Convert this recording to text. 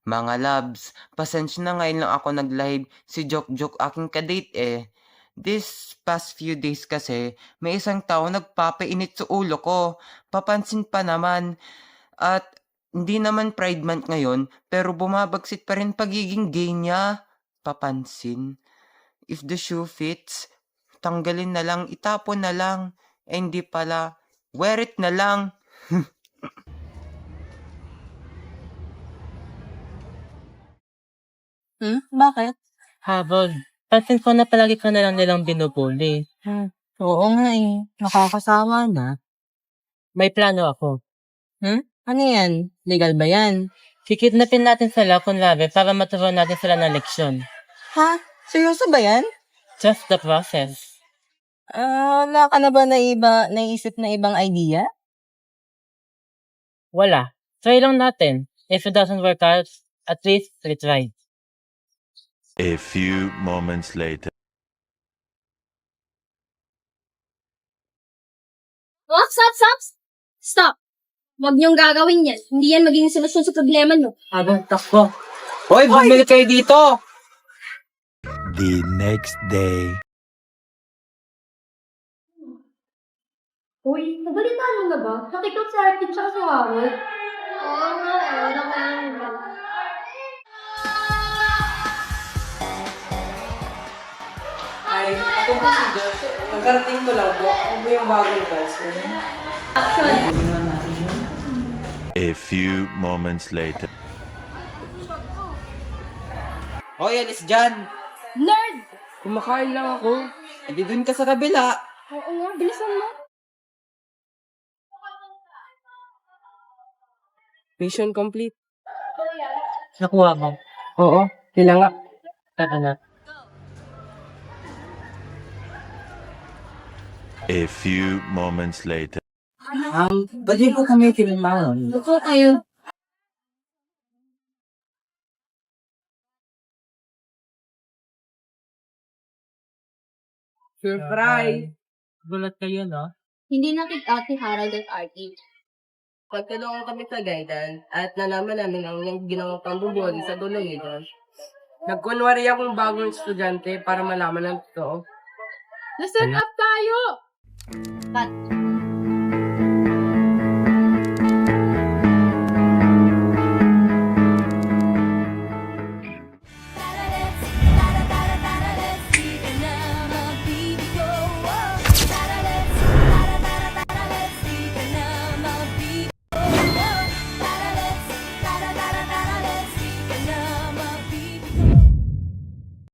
Mga labs, pasensya na ngayon lang ako nag-live. Si Jok aking kadate eh. This past few days kasi, may isang tao nagpapainit sa ulo ko. Papansin pa naman. At hindi naman Pride Month ngayon, pero bumabagsit pa rin pagiging gay niya. Papansin. If the shoe fits, tanggalin na lang, itapon na lang. Eh hindi pala, wear it na lang. Bakit? Habol, pansin ko na palagi ka na lang nilang binubuli. Oo nga eh. Nakakasawa na. May plano ako. Ano yan? Legal ba yan? Kikidnapin natin sila kung labi para maturuan natin sila ng leksyon. Ha? Seryoso ba yan? Just the process. Wala ka na ba naisip na ibang idea? Wala. Try lang natin. If it doesn't work out, at least we tried. A few moments later. Stop! Huwag niyong gagawin yan. Hindi yan magiging solusyon sa problema niyo. Habang takbo. Hoy, bumili kayo dito! The next day. Uy, nabalitaan mo na ba? Nakikot sa Arkin tsaka sa Howard. Oo nga eh. Wala ka lang ba? Ay, ako po si Josh. Nagkarating ko lang po. Ano ba yung bagong guys? A few moments later. Hoy, alis dyan! Nerd! Kumakain lang ako. Hindi dun ka sa kabila. Oo nga, bilisan mo. Mission complete. Nakuha mo. Oo, sila nga. Tara na. A few moments later. Ba't po kami kinilangan? Buko kayo. Surprise! Gulat kayo, no? Hindi nakita si Harold at Archie. Pagtulungan kami sa guidance at nalaman namin ang yung ginawang pambubuli sa dulo ni Josh. Nagkunwari akong bagong estudyante para malaman ang totoo. Na-set up tayo! Cut.